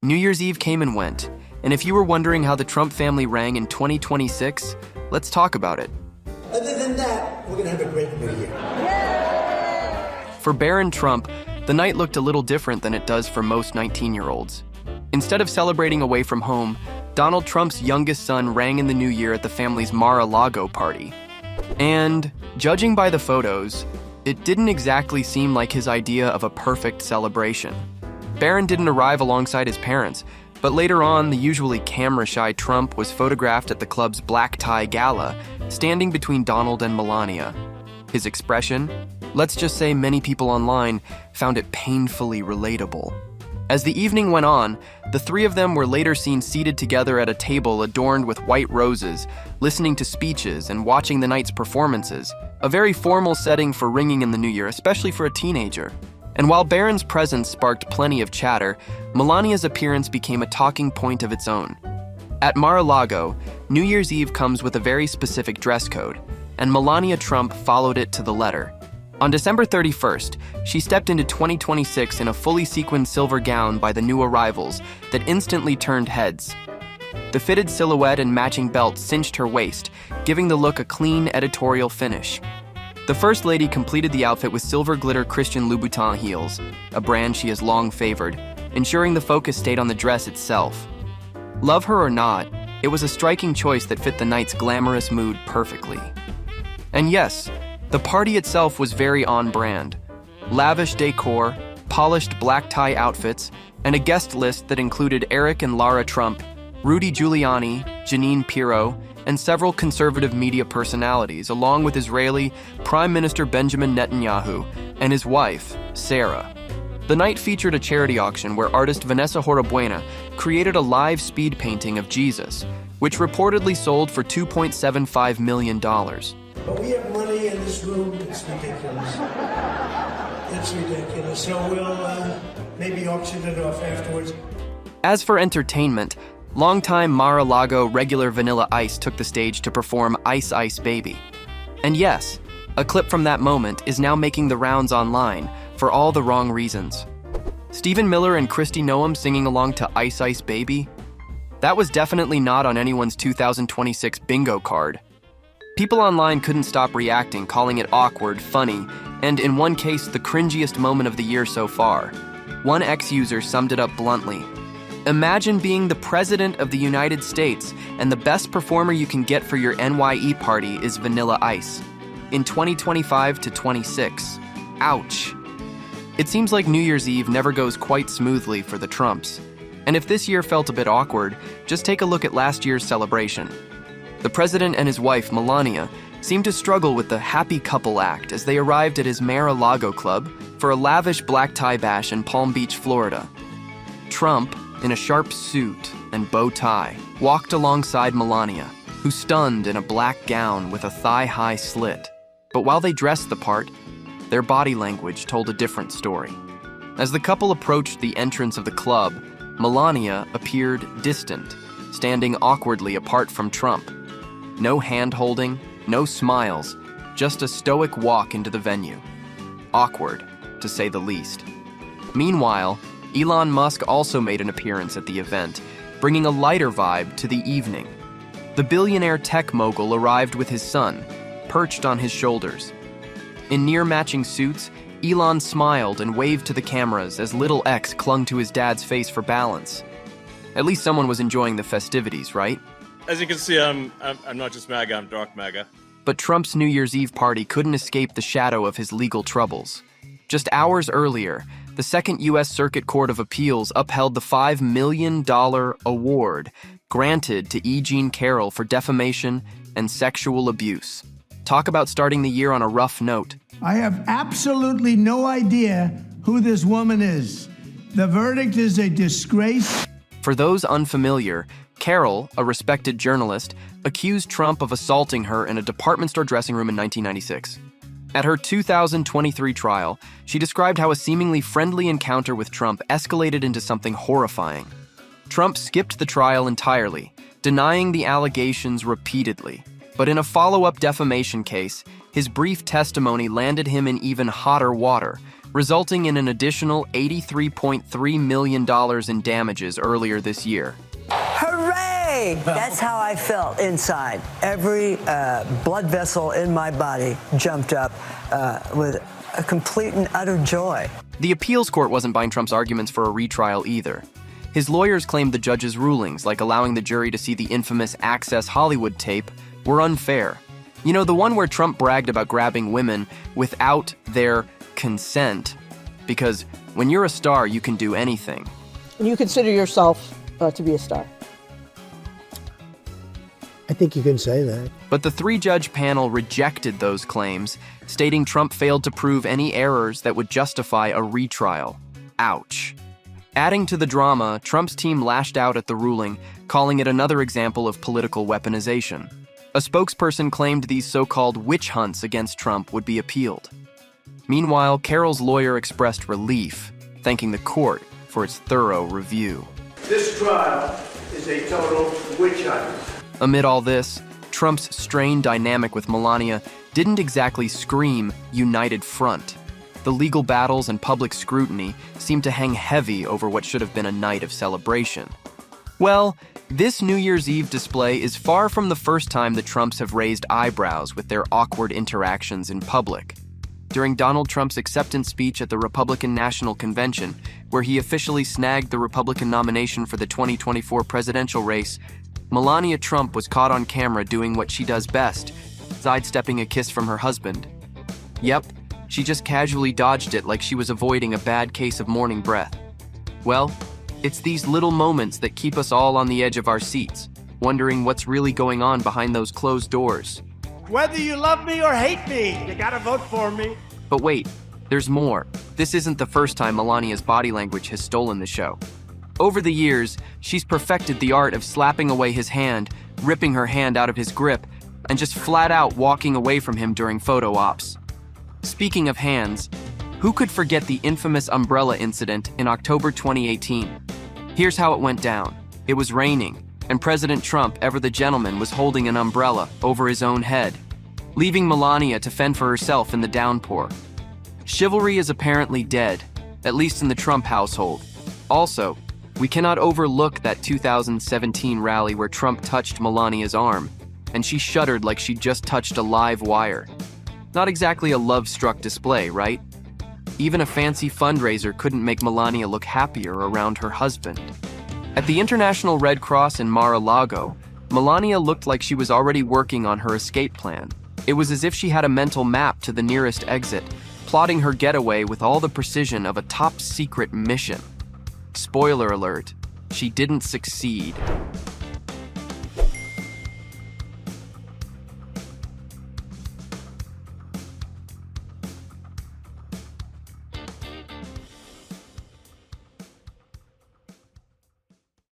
New Year's Eve came and went, and if you were wondering how the Trump family rang in 2026, let's talk about it. Other than that, we're gonna have a great new year. For Barron Trump, the night looked a little different than it does for most 19-year-olds. Instead of celebrating away from home, Donald Trump's youngest son rang in the new year at the family's Mar-a-Lago party. And, judging by the photos, it didn't exactly seem like his idea of a perfect celebration. Barron didn't arrive alongside his parents, but later on, the usually camera-shy Trump was photographed at the club's black tie gala, standing between Donald and Melania. His expression? Let's just say many people online found it painfully relatable. As the evening went on, the three of them were later seen seated together at a table adorned with white roses, listening to speeches and watching the night's performances, a very formal setting for ringing in the new year, especially for a teenager. And while Barron's presence sparked plenty of chatter, Melania's appearance became a talking point of its own. At Mar-a-Lago, New Year's Eve comes with a very specific dress code, and Melania Trump followed it to the letter. On December 31st, she stepped into 2026 in a fully sequined silver gown by the new arrivals that instantly turned heads. The fitted silhouette and matching belt cinched her waist, giving the look a clean editorial finish. The First Lady completed the outfit with silver glitter Christian Louboutin heels, a brand she has long favored, ensuring the focus stayed on the dress itself. Love her or not, it was a striking choice that fit the night's glamorous mood perfectly. And yes, the party itself was very on-brand. Lavish decor, polished black tie outfits, and a guest list that included Eric and Lara Trump, Rudy Giuliani, Jeanine Pirro, and several conservative media personalities, along with Israeli Prime Minister Benjamin Netanyahu and his wife, Sarah. The night featured a charity auction where artist Vanessa Horabuena created a live speed painting of Jesus, which reportedly sold for $2.75 million. But we have money in this room, it's ridiculous. It's ridiculous. So we'll maybe auction it off afterwards. As for entertainment, longtime Mar-a-Lago regular Vanilla Ice took the stage to perform Ice Ice Baby. And yes, a clip from that moment is now making the rounds online for all the wrong reasons. Stephen Miller and Kristi Noem singing along to Ice Ice Baby? That was definitely not on anyone's 2026 bingo card. People online couldn't stop reacting, calling it awkward, funny, and in one case, the cringiest moment of the year so far. One ex-user summed it up bluntly. Imagine being the President of the United States and the best performer you can get for your NYE party is Vanilla Ice. In 2025 to 26. Ouch. It seems like New Year's Eve never goes quite smoothly for the Trumps. And if this year felt a bit awkward, just take a look at last year's celebration. The president and his wife, Melania, seemed to struggle with the happy couple act as they arrived at his Mar-a-Lago club for a lavish black tie bash in Palm Beach, Florida. Trump, in a sharp suit and bow tie, walked alongside Melania, who stunned in a black gown with a thigh-high slit. But while they dressed the part, their body language told a different story. As the couple approached the entrance of the club, Melania appeared distant, standing awkwardly apart from Trump. No hand-holding, no smiles, just a stoic walk into the venue. Awkward, to say the least. Meanwhile, Elon Musk also made an appearance at the event, bringing a lighter vibe to the evening. The billionaire tech mogul arrived with his son, perched on his shoulders. In near-matching suits, Elon smiled and waved to the cameras as little X clung to his dad's face for balance. At least someone was enjoying the festivities, right? As you can see, I'm not just MAGA, I'm dark MAGA. But Trump's New Year's Eve party couldn't escape the shadow of his legal troubles. Just hours earlier, the Second U.S. Circuit Court of Appeals upheld the $5 million award granted to E. Jean Carroll for defamation and sexual abuse. Talk about starting the year on a rough note. I have absolutely no idea who this woman is. The verdict is a disgrace. For those unfamiliar, Carroll, a respected journalist, accused Trump of assaulting her in a department store dressing room in 1996. At her 2023 trial, she described how a seemingly friendly encounter with Trump escalated into something horrifying. Trump skipped the trial entirely, denying the allegations repeatedly. But in a follow-up defamation case, his brief testimony landed him in even hotter water, resulting in an additional $83.3 million in damages earlier this year. Hooray! That's how I felt inside. Every blood vessel in my body jumped up with a complete and utter joy. The appeals court wasn't buying Trump's arguments for a retrial either. His lawyers claimed the judge's rulings, like allowing the jury to see the infamous Access Hollywood tape, were unfair. You know, the one where Trump bragged about grabbing women without their consent. Because when you're a star, you can do anything. You consider yourself to be a star? I think you can say that. But the three-judge panel rejected those claims, stating Trump failed to prove any errors that would justify a retrial. Ouch. Adding to the drama, Trump's team lashed out at the ruling, calling it another example of political weaponization. A spokesperson claimed these so-called witch hunts against Trump would be appealed. Meanwhile, Carroll's lawyer expressed relief, thanking the court for its thorough review. This trial is a total witch hunt. Amid all this, Trump's strained dynamic with Melania didn't exactly scream united front. The legal battles and public scrutiny seemed to hang heavy over what should have been a night of celebration. Well, this New Year's Eve display is far from the first time the Trumps have raised eyebrows with their awkward interactions in public. During Donald Trump's acceptance speech at the Republican National Convention, where he officially snagged the Republican nomination for the 2024 presidential race, Melania Trump was caught on camera doing what she does best, sidestepping a kiss from her husband. Yep, she just casually dodged it like she was avoiding a bad case of morning breath. Well, it's these little moments that keep us all on the edge of our seats, wondering what's really going on behind those closed doors. Whether you love me or hate me, you gotta vote for me. But wait, there's more. This isn't the first time Melania's body language has stolen the show. Over the years, she's perfected the art of slapping away his hand, ripping her hand out of his grip, and just flat out walking away from him during photo ops. Speaking of hands, who could forget the infamous umbrella incident in October 2018? Here's how it went down. It was raining, and President Trump, ever the gentleman, was holding an umbrella over his own head, leaving Melania to fend for herself in the downpour. Chivalry is apparently dead, at least in the Trump household. Also, we cannot overlook that 2017 rally where Trump touched Melania's arm, and she shuddered like she'd just touched a live wire. Not exactly a love-struck display, right? Even a fancy fundraiser couldn't make Melania look happier around her husband. At the International Red Cross in Mar-a-Lago, Melania looked like she was already working on her escape plan. It was as if she had a mental map to the nearest exit, plotting her getaway with all the precision of a top-secret mission. Spoiler alert, she didn't succeed.